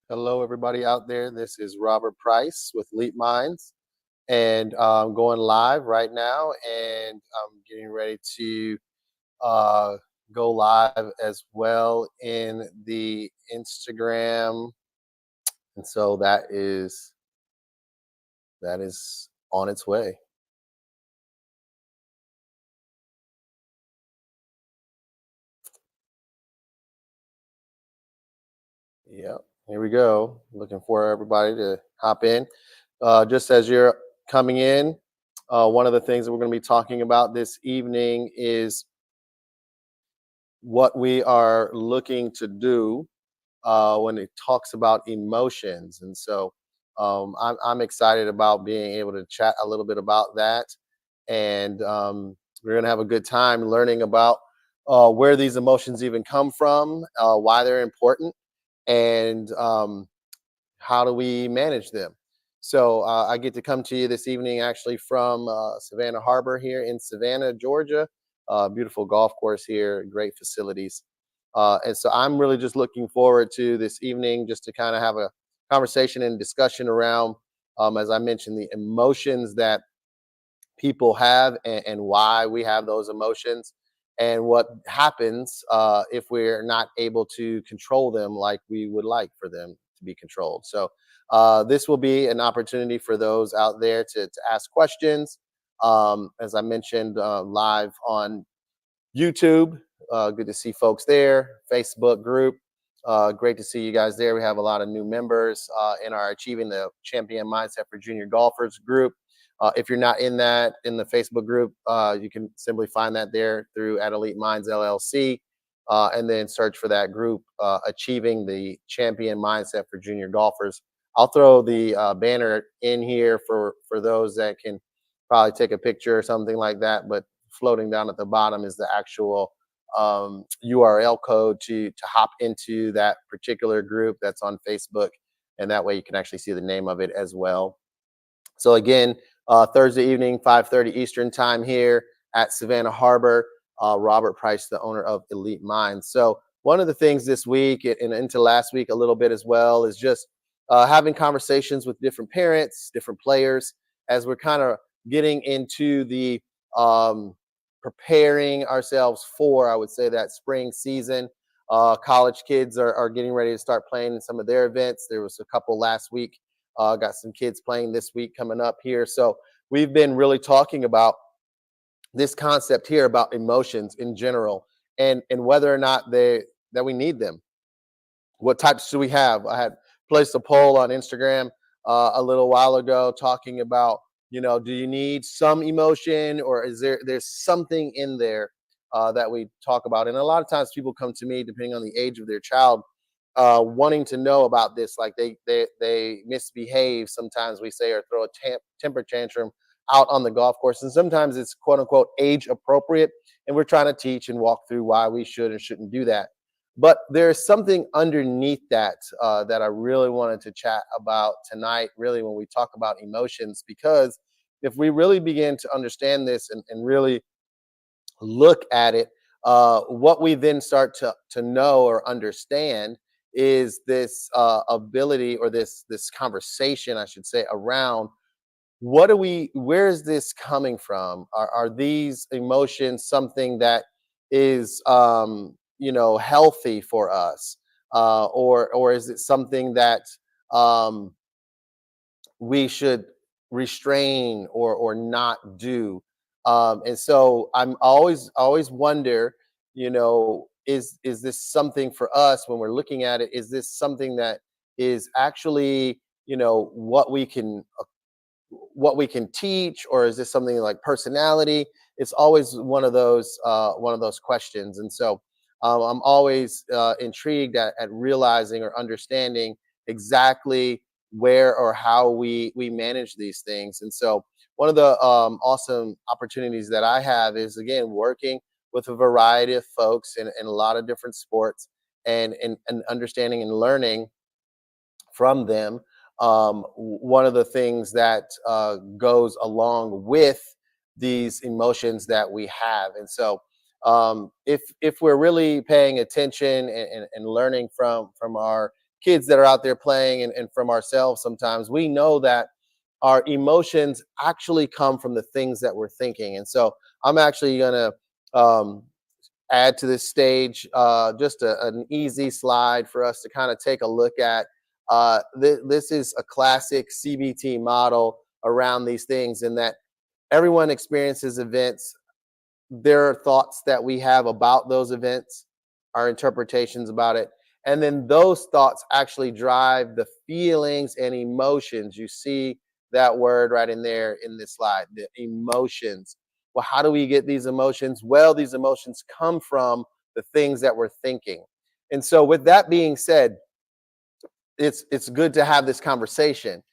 Hello, everybody out there. This is Robert Price with Leap Minds, and I'm going live right now, and I'm getting ready to uh, go live as well in the Instagram, and so that is on its way. Yep, here we go. Looking for everybody to hop in. Just as you're coming in, one of the things that we're going to be talking about this evening is what we are looking to do when it talks about emotions. And so I'm excited about being able to chat a little bit about that. And we're going to have a good time learning about where these emotions even come from, why they're important, and how do we manage them. So I get to come to you this evening actually from Savannah Harbor here in Savannah, Georgia. Beautiful golf course here, great facilities. And so I'm really just looking forward to this evening just to kind of have a conversation and discussion around, as I mentioned, the emotions that people have and why we have those emotions and what happens if we're not able to control them like we would like for them to be controlled. So this will be an opportunity for those out there to ask questions. As I mentioned, live on YouTube. Good to see folks there. Facebook group. Great to see you guys there. We have a lot of new members in our Achieving the Champion Mindset for Junior Golfers group. If you're not in the Facebook group, you can simply find that there through at Elite Minds LLC, and then search for that group, Achieving the Champion Mindset for Junior Golfers. I'll throw the banner in here for those that can probably take a picture or something like that. But floating down at the bottom is the actual URL code to hop into that particular group that's on Facebook, and that way you can actually see the name of it as well. So again, Thursday evening, 5:30 Eastern time here at Savannah Harbor. Robert Price, the owner of Elite Minds. So one of the things this week and into last week a little bit as well is just having conversations with different parents, different players, as we're kind of getting into the um, preparing ourselves for, I would say, that spring season. College kids are getting ready to start playing in some of their events. There was a couple last week. Got some kids playing this week coming up here. So we've been really talking about this concept here about emotions in general, and whether or not that we need them. What types do we have? I had placed a poll on Instagram a little while ago talking about, do you need some emotion, or is there's something in there that we talk about? And a lot of times people come to me, depending on the age of their child, wanting to know about this. Like they misbehave sometimes, we say, or throw a temper tantrum out on the golf course, and sometimes it's quote unquote age appropriate, and we're trying to teach and walk through why we should and shouldn't do that. But there's something underneath that that I really wanted to chat about tonight, really, when we talk about emotions, because if we really begin to understand this and really look at it, what we then start to know or understand is this ability, or this conversation, I should say, around where is this coming from? Are these emotions something that is healthy for us, or is it something that um we should restrain or not do? And so I'm always wonder, is this something for us when we're looking at it? Is this something that is actually, what we can teach, or is this something like personality? It's always one of those questions. And so I'm always intrigued at realizing or understanding exactly where or how we manage these things. And so one of the awesome opportunities that I have is, again, working with a variety of folks in a lot of different sports, and understanding and learning from them. One of the things that goes along with these emotions that we have, and so if we're really paying attention and learning from our kids that are out there playing, and from ourselves sometimes, we know that our emotions actually come from the things that we're thinking. And so I'm actually going to add to this stage just an easy slide for us to kind of take a look at. This is a classic CBT model around these things, in that everyone experiences events. There are thoughts that we have about those events, our interpretations about it. And then those thoughts actually drive the feelings and emotions. You see that word right in there in this slide, the emotions. Well, how do we get these emotions? Well, these emotions come from the things that we're thinking. And so, with that being said, it's good to have this conversation.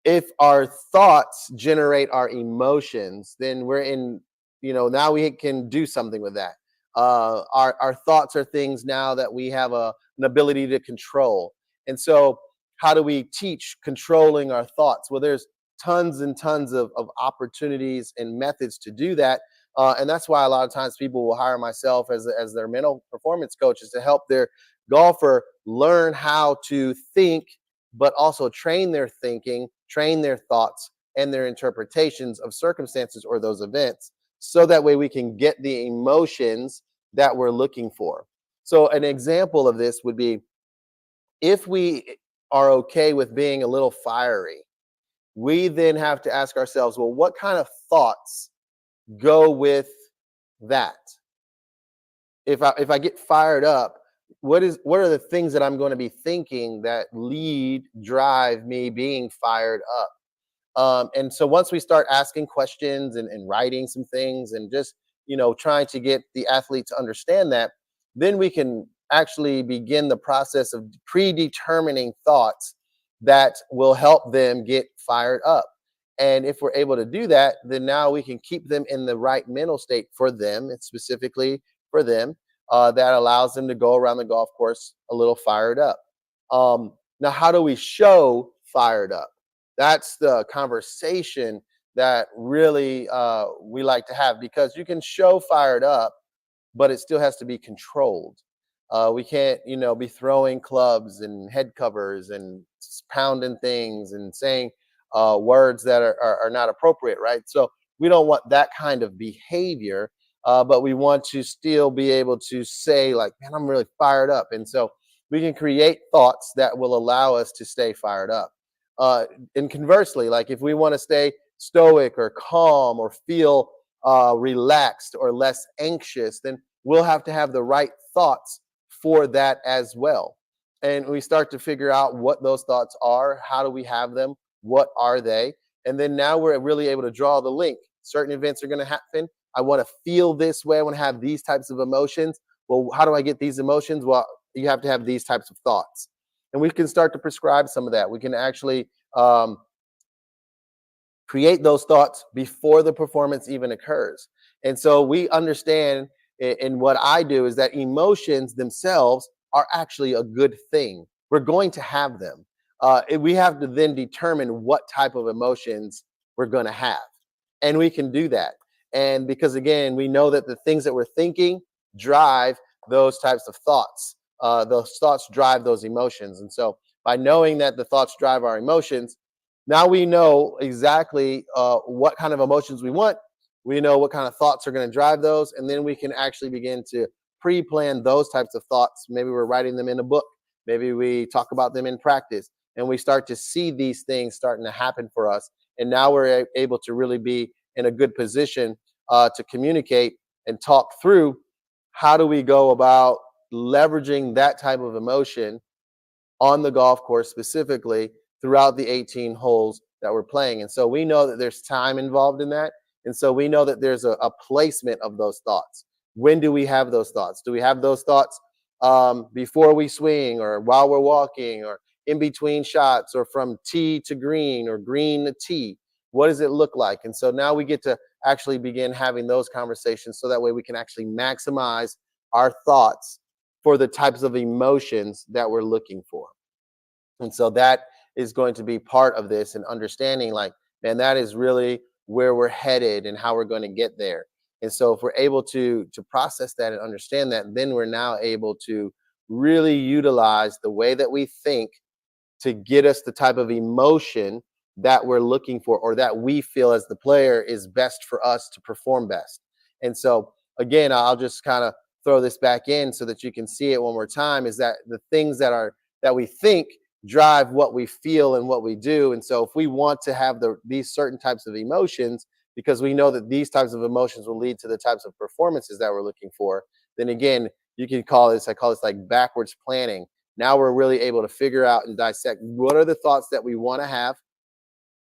If our thoughts generate our emotions, then we're in, now we can do something with that. Our thoughts are things now that we have an ability to control. And so, how do we teach controlling our thoughts? Well, there's tons and tons of opportunities and methods to do that. And that's why a lot of times people will hire myself as their mental performance coaches to help their golfer learn how to think, but also train their thinking, train their thoughts, and their interpretations of circumstances or those events. So that way we can get the emotions that we're looking for. So, an example of this would be, if we are okay with being a little fiery, we then have to ask ourselves, well, what kind of thoughts go with that? If I get fired up, what are the things that I'm going to be thinking that drive me being fired up? And so once we start asking questions and writing some things, and just trying to get the athlete to understand that, then we can actually begin the process of predetermining thoughts that will help them get fired up. And if we're able to do that, then now we can keep them in the right mental state for them, and specifically for them, that allows them to go around the golf course a little fired up. Now, how do we show fired up? That's the conversation that really we like to have, because you can show fired up, but it still has to be controlled. We can't, be throwing clubs and head covers and pounding things and saying words that are not appropriate, right? So we don't want that kind of behavior, but we want to still be able to say, like, man, I'm really fired up. And so we can create thoughts that will allow us to stay fired up. Uh, and conversely, like, if we want to stay stoic or calm or feel relaxed or less anxious, then we'll have to have the right thoughts for that as well. And we start to figure out what those thoughts are. How do we have them? What are they? And then now we're really able to draw the link. Certain events are going to happen. I want to feel this way. I want to have these types of emotions. Well, how do I get these emotions? Well, you have to have these types of thoughts. And we can start to prescribe some of that. We can actually create those thoughts before the performance even occurs. And so we understand, in what I do, is that emotions themselves are actually a good thing. We're going to have them. We have to then determine what type of emotions we're going to have. And we can do that. And because, again, we know that the things that we're thinking drive those types of thoughts. Those thoughts drive those emotions. And so by knowing that the thoughts drive our emotions, now we know exactly what kind of emotions we want. We know what kind of thoughts are going to drive those. And then we can actually begin to pre-plan those types of thoughts. Maybe we're writing them in a book. Maybe we talk about them in practice. And we start to see these things starting to happen for us. And now we're able to really be in a good position to communicate and talk through, how do we go about leveraging that type of emotion on the golf course, specifically throughout the 18 holes that we're playing. And so we know that there's time involved in that. And so we know that there's a placement of those thoughts. When do we have those thoughts? Do we have those thoughts before we swing, or while we're walking, or in between shots, or from tee to green, or green to tee? What does it look like? And so now we get to actually begin having those conversations, so that way we can actually maximize our thoughts for the types of emotions that we're looking for. And so that is going to be part of this, and understanding, like, man, that is really where we're headed and how we're going to get there. And so if we're able to process that and understand that, then we're now able to really utilize the way that we think to get us the type of emotion that we're looking for, or that we feel as the player is best for us to perform best. And so, again, I'll just kind of throw this back in so that you can see it one more time, is that the things that we think drive what we feel and what we do. And so if we want to have these certain types of emotions, because we know that these types of emotions will lead to the types of performances that we're looking for, then again, you can call this, I call this like backwards planning. Now we're really able to figure out and dissect what are the thoughts that we want to have,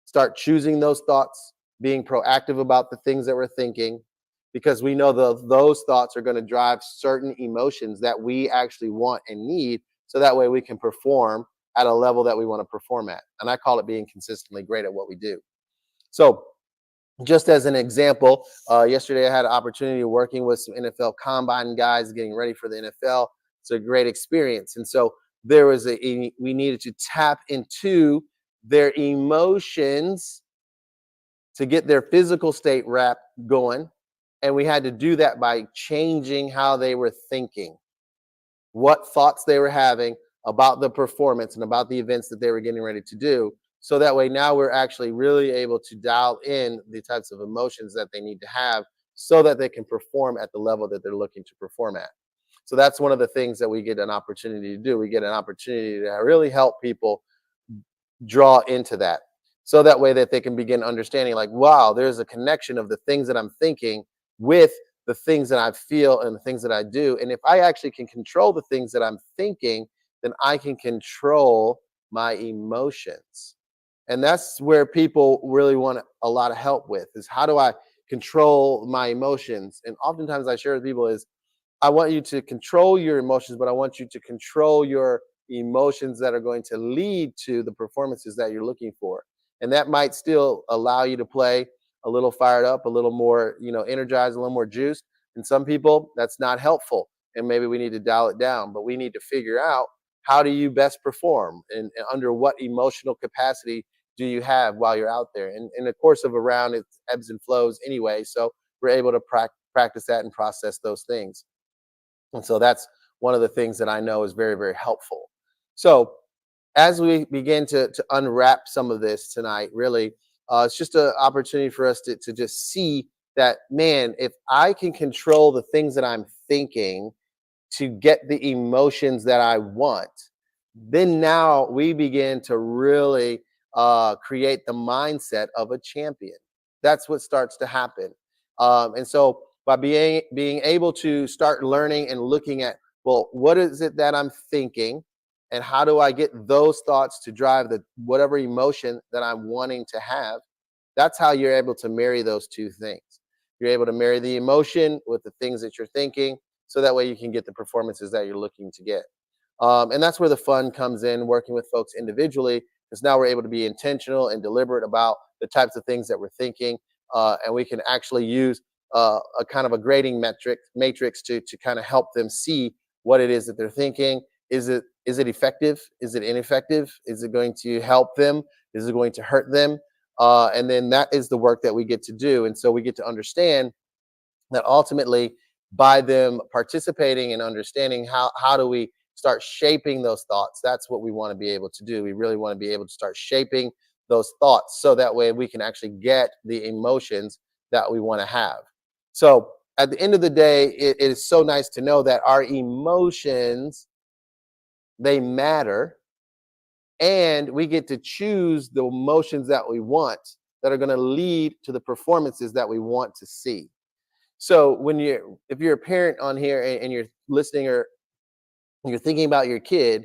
start choosing those thoughts, being proactive about the things that we're thinking, because we know those thoughts are going to drive certain emotions that we actually want and need. So that way we can perform at a level that we want to perform at. And I call it being consistently great at what we do. So, just as an example, yesterday I had an opportunity working with some NFL combine guys getting ready for the NFL. It's a great experience. And so there was we needed to tap into their emotions to get their physical state going. And we had to do that by changing how they were thinking, what thoughts they were having about the performance and about the events that they were getting ready to do. So that way, now we're actually really able to dial in the types of emotions that they need to have so that they can perform at the level that they're looking to perform at. So that's one of the things that we get an opportunity to do. We get an opportunity to really help people draw into that. So that way that they can begin understanding, like, wow, there's a connection of the things that I'm thinking with the things that I feel and the things that I do. And if I actually can control the things that I'm thinking, then I can control my emotions. And that's where people really want a lot of help with, is how do I control my emotions? And oftentimes I share with people is, I want you to control your emotions, but I want you to control your emotions that are going to lead to the performances that you're looking for. And that might still allow you to play a little fired up, a little more, energized, a little more juiced. And some people, that's not helpful. And maybe we need to dial it down, but we need to figure out, how do you best perform, and under what emotional capacity do you have while you're out there? And in the course of a round, it ebbs and flows anyway. So we're able to practice that and process those things. And so that's one of the things that I know is very, very helpful. So as we begin to unwrap some of this tonight, really, it's just an opportunity for us to just see that, man, if I can control the things that I'm thinking to get the emotions that I want, then now we begin to really create the mindset of a champion. That's what starts to happen. And so by being able to start learning and looking at, well, what is it that I'm thinking, and how do I get those thoughts to drive the whatever emotion that I'm wanting to have? That's how you're able to marry those two things. You're able to marry the emotion with the things that you're thinking, so that way you can get the performances that you're looking to get. And that's where the fun comes in, working with folks individually, because now we're able to be intentional and deliberate about the types of things that we're thinking. And we can actually use a kind of a grading matrix to kind of help them see what it is that they're thinking. Is it effective? Is it ineffective? Is it going to help them? Is it going to hurt them? And then that is the work that we get to do. And so we get to understand that ultimately, by them participating and understanding, how do we start shaping those thoughts, that's what we want to be able to do. We really want to be able to start shaping those thoughts, so that way we can actually get the emotions that we want to have. So at the end of the day, it is so nice to know that our emotions, they matter, and we get to choose the emotions that we want, that are going to lead to the performances that we want to see. So if you're a parent on here, and you're listening, or you're thinking about your kid,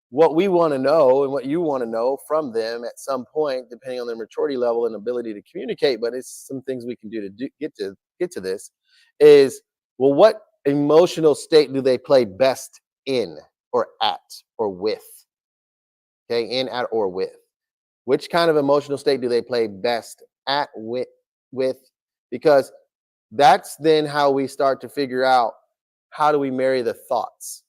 what we want to know and what you want to know from them at some point, depending on their maturity level and ability to communicate, but it's some things we can do to get to this, is, well, what emotional state do they play best in, or at, or with? Okay, in, at, or with. Which kind of emotional state do they play best at, with? Because that's then how we start to figure out, how do we marry the thoughts.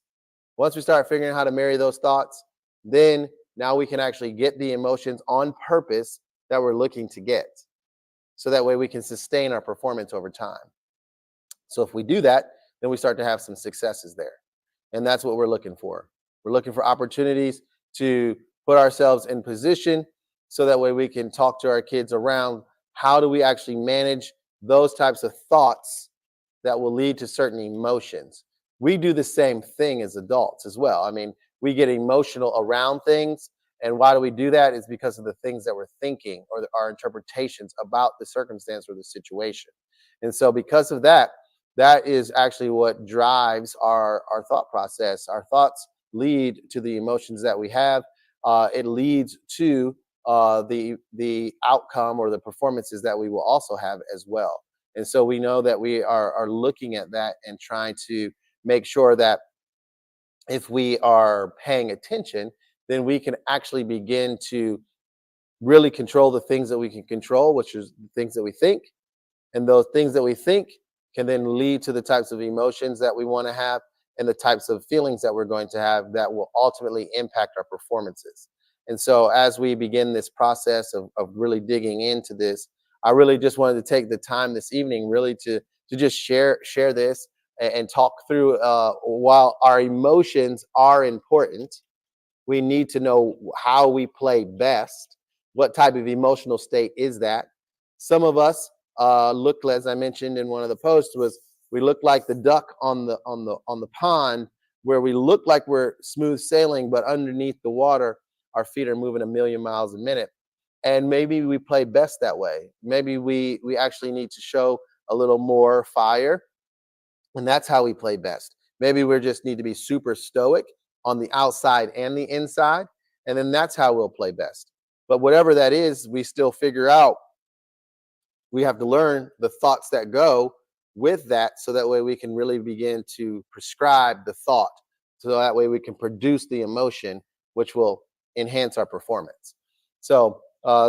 Once we start figuring out how to marry those thoughts, then now we can actually get the emotions on purpose that we're looking to get. So that way we can sustain our performance over time. So if we do that, then we start to have some successes there. And that's what we're looking for. We're looking for opportunities to put ourselves in position so that way we can talk to our kids around how do we actually manage those types of thoughts that will lead to certain emotions. We do the same thing as adults as well. I mean, we get emotional around things. And why do we do that? Is because of the things that we're thinking or our interpretations about the circumstance or the situation. And so, because of that, that is actually what drives our thought process. Our thoughts lead to the emotions that we have. It leads to the outcome or the performances that we will also have as well. And so we know that we are looking at that and trying to make sure that if we are paying attention, then we can actually begin to really control the things that we can control, which is the things that we think. And those things that we think can then lead to the types of emotions that we want to have and the types of feelings that we're going to have that will ultimately impact our performances. And so, as we begin this process of really digging into this, I really just wanted to take the time this evening really to just share this and talk through. While our emotions are important, we need to know how we play best. What type of emotional state is that? Some of us look, as I mentioned in one of the posts, was we look like the duck on the pond, where we look like we're smooth sailing, but underneath the water, our feet are moving a million miles a minute. And maybe we play best that way. Maybe we actually need to show a little more fire, and that's how we play best. Maybe we just need to be super stoic on the outside and the inside, and then that's how we'll play best. But whatever that is, we still figure out we have to learn the thoughts that go with that so that way we can really begin to prescribe the thought. So that way we can produce the emotion, which will enhance our performance. So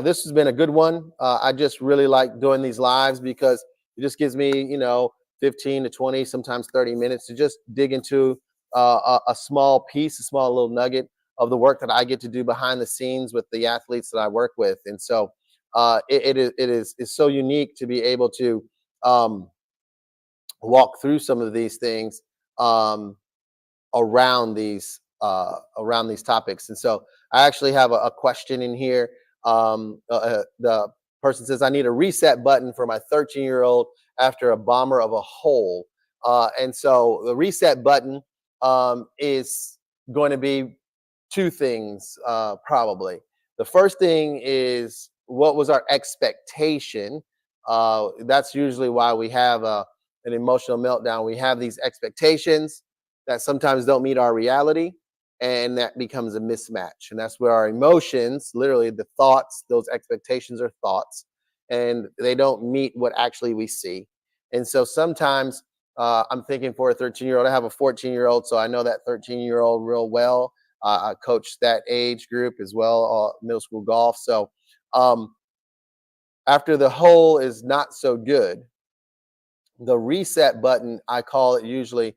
this has been a good one. I just really like doing these lives because it just gives me, 15 to 20, sometimes 30 minutes to just dig into a small piece, a small little nugget of the work that I get to do behind the scenes with the athletes that I work with. And so it is it's so unique to be able to um, walk through some of these things um, around these topics. And so I actually have a question in here. The person says, I need a reset button for my 13-year-old after a bomber of a hole. And so the reset button is going to be two things, probably. The first thing is, what was our expectation? That's usually why we have an emotional meltdown. We have these expectations that sometimes don't meet our reality, and that becomes a mismatch. And that's where our emotions, literally the thoughts, those expectations are thoughts, and they don't meet what actually we see. And so sometimes I'm thinking for a 13-year-old, I have a 14-year-old, so I know that 13-year-old real well. I coach that age group as well, middle school golf. So um, after the whole is not so good, the reset button, I call it, usually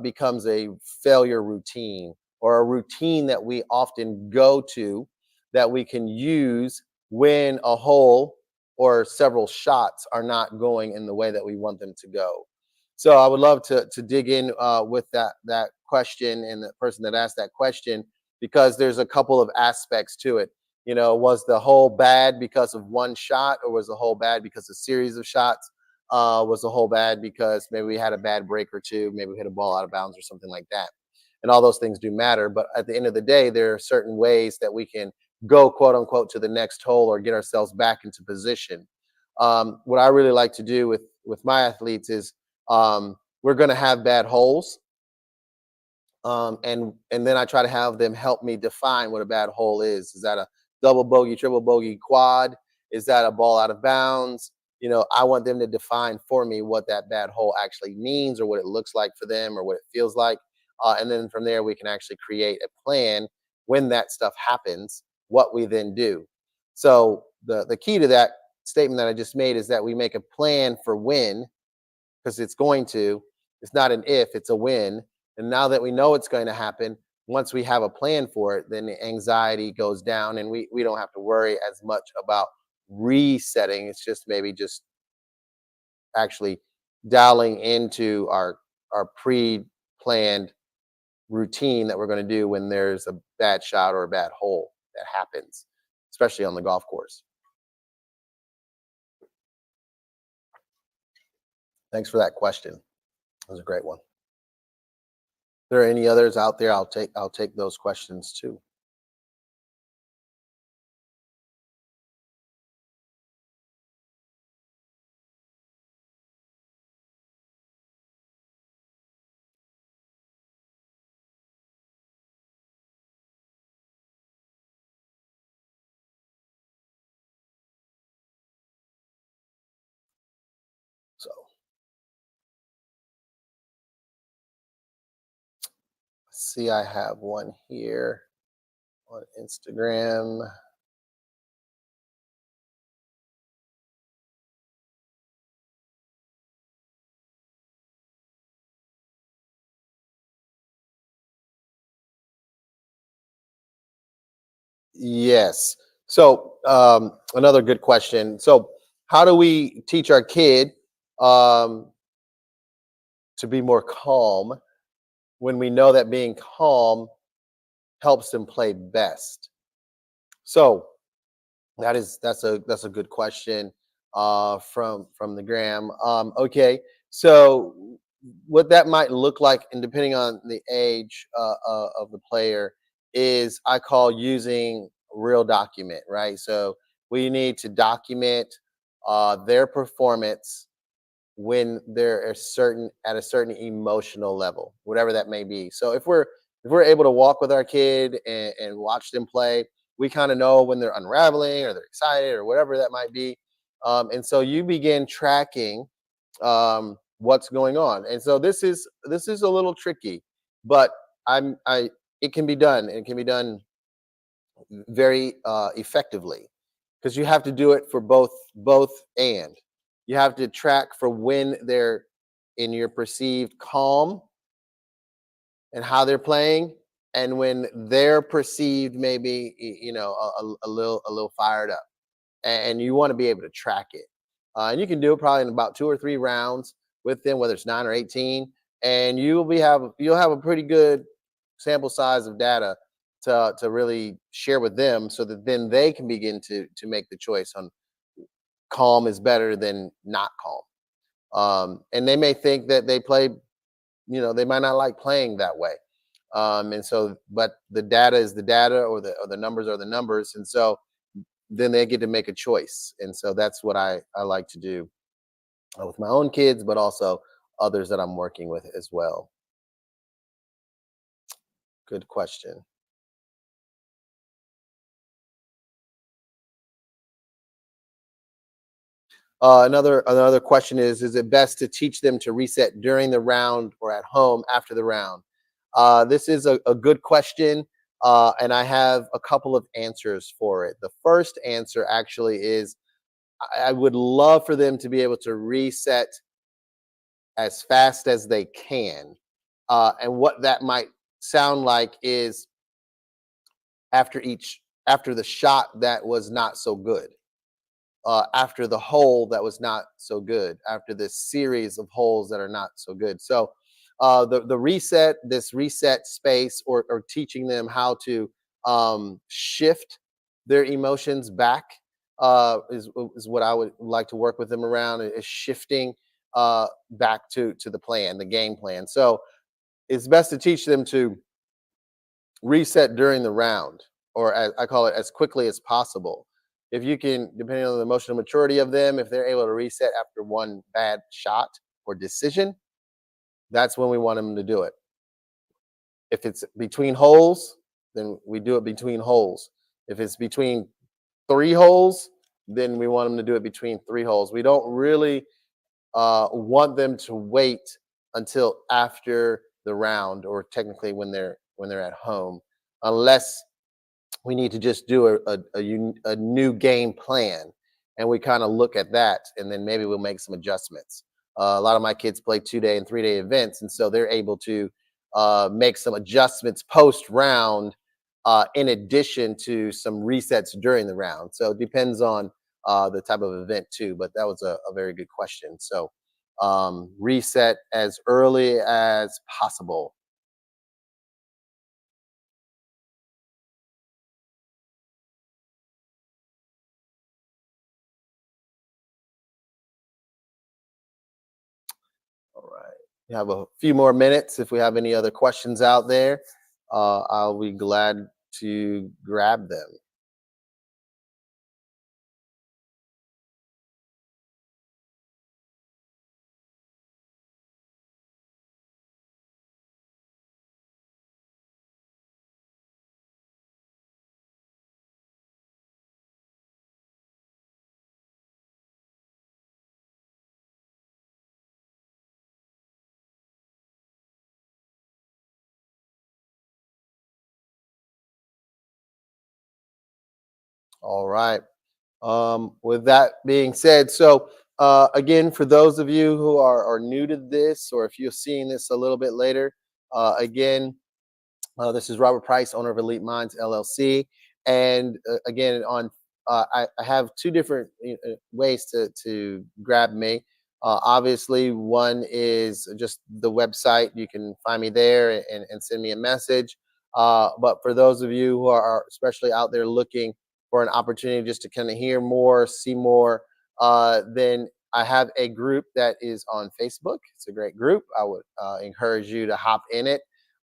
becomes a failure routine, or a routine that we often go to that we can use when a hole or several shots are not going in the way that we want them to go. So I would love to dig in with that question and the person that asked that question, because there's a couple of aspects to it. Was the hole bad because of one shot, or was the hole bad because of a series of shots? Was the whole bad because maybe we had a bad break or two, maybe we hit a ball out of bounds or something like that. And all those things do matter. But at the end of the day, there are certain ways that we can go, quote unquote, to the next hole or get ourselves back into position. What I really like to do with my athletes is, we're going to have bad holes, and then I try to have them help me define what a bad hole is. Is that a double bogey, triple bogey, quad? Is that a ball out of bounds? I want them to define for me what that bad hole actually means, or what it looks like for them, or what it feels like. And then from there, we can actually create a plan when that stuff happens, what we then do. So the key to that statement that I just made is that we make a plan for when, because it's going to. It's not an if, it's a when. And now that we know it's going to happen, once we have a plan for it, then the anxiety goes down, and we don't have to worry as much about resetting. It's just maybe just actually dialing into our pre-planned routine that we're going to do when there's a bad shot or a bad hole that happens, especially on the golf course. Thanks for that question. That was a great one. There are any others out there? I'll take those questions too. So see, I have one here on Instagram. Yes. So another good question. So how do we teach our kid um, to be more calm when we know that being calm helps them play best? So that's a good question from the gram. Okay, so what that might look like, and depending on the age of the player, is I call using real document, right? So we need to document their performance when they're at a certain emotional level, whatever that may be. So if we're able to walk with our kid and watch them play, we kind of know when they're unraveling or they're excited or whatever that might be. And so you begin tracking what's going on. And so this is a little tricky, but I it can be done. It can be done very effectively because you have to do it for both and you have to track for when they're in your perceived calm and how they're playing, and when they're perceived maybe a little fired up, and you want to be able to track it. And you can do it probably in about 2 or 3 rounds with them, whether it's 9 or 18, and you'll have a pretty good sample size of data to really share with them, so that then they can begin to make the choice on calm is better than not calm. And they may think that they play, they might not like playing that way. And so, but the data is the data, or the numbers are the numbers, and so then they get to make a choice. And so that's what I like to do with my own kids, but also others that I'm working with as well. Good question. Another question is it best to teach them to reset during the round or at home after the round? This is a good question, and I have a couple of answers for it. The first answer actually is I would love for them to be able to reset as fast as they can. And what that might sound like is after the shot that was not so good, after the hole that was not so good, after this series of holes that are not so good. So this reset space, or teaching them how to shift their emotions back, is what I would like to work with them around, is shifting back to the plan, the game plan. So it's best to teach them to reset during the round, or as I call it, as quickly as possible. If you can, depending on the emotional maturity of them, if they're able to reset after one bad shot or decision, that's when we want them to do it. If it's between holes, then we do it between holes. If it's between 3 holes, then we want them to do it between 3 holes. We don't really want them to wait until after the round, or technically when they're at home, unless we need to just do a new game plan, and we kind of look at that, and then maybe we'll make some adjustments. A lot of my kids play 2 day and 3 day events, and so they're able to make some adjustments post round, in addition to some resets during the round. So it depends on the type of event too, but that was a very good question. So reset as early as possible. All right. We have a few more minutes. If we have any other questions out there, I'll be glad to grab them. All right. With that being said, so again, for those of you who are new to this, or if you're seeing this a little bit later, again, this is Robert Price, owner of Elite Minds LLC, and again, I have two different ways to grab me. Obviously, one is just the website. You can find me there and send me a message. But for those of you who are especially out there looking for an opportunity just to kind of hear more, see more, then I have a group that is on Facebook. It's a great group. I would encourage you to hop in it,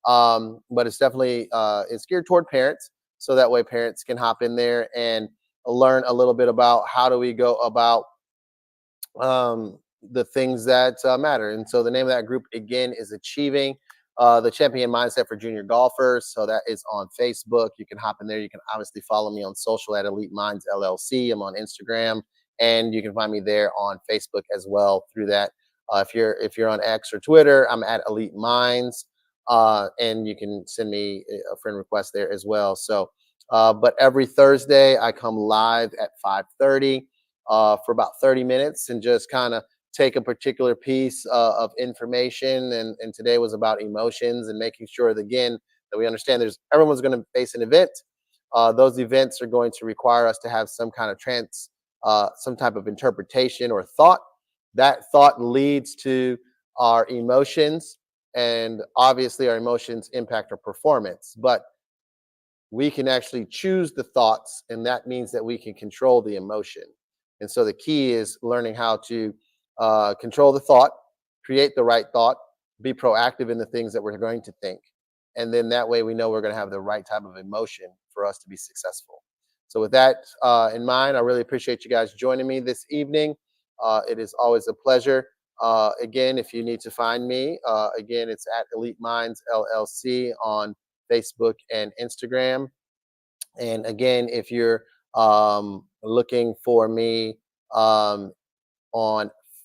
but it's definitely it's geared toward parents, so that way parents can hop in there and learn a little bit about how do we go about the things that matter. And so the name of that group again is Achieving the Champion Mindset for Junior Golfers. So that is on Facebook. You can hop in there. You can obviously follow me on social at Elite Minds LLC. I'm on Instagram, and you can find me there on Facebook as well through that. If you're on X or Twitter, I'm at Elite Minds, and you can send me a friend request there as well. So, but every Thursday I come live at 5:30 for about 30 minutes and just kind of take a particular piece of information. And today was about emotions and making sure that, again, that we understand there's everyone's going to face an event. Those events are going to require us to have some kind of some type of interpretation or thought. That thought leads to our emotions, and obviously our emotions impact our performance. But we can actually choose the thoughts, and that means that we can control the emotion. And so the key is learning how to control the thought, create the right thought, be proactive in the things that we're going to think, and then that way we know we're going to have the right type of emotion for us to be successful. So with that in mind, I really appreciate you guys joining me this evening. It is always a pleasure. Again, if you need to find me, again, it's at Elite Minds LLC on Facebook and Instagram. And again, if you're looking for me on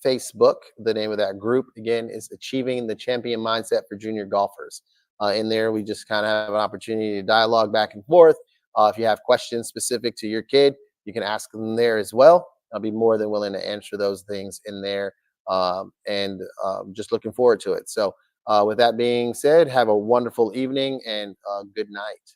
Facebook, the name of that group again is Achieving the Champion Mindset for Junior Golfers. In there, we just kind of have an opportunity to dialogue back and forth. If you have questions specific to your kid, you can ask them there as well. I'll be more than willing to answer those things in there. And just looking forward to it. So, with that being said, have a wonderful evening and good night.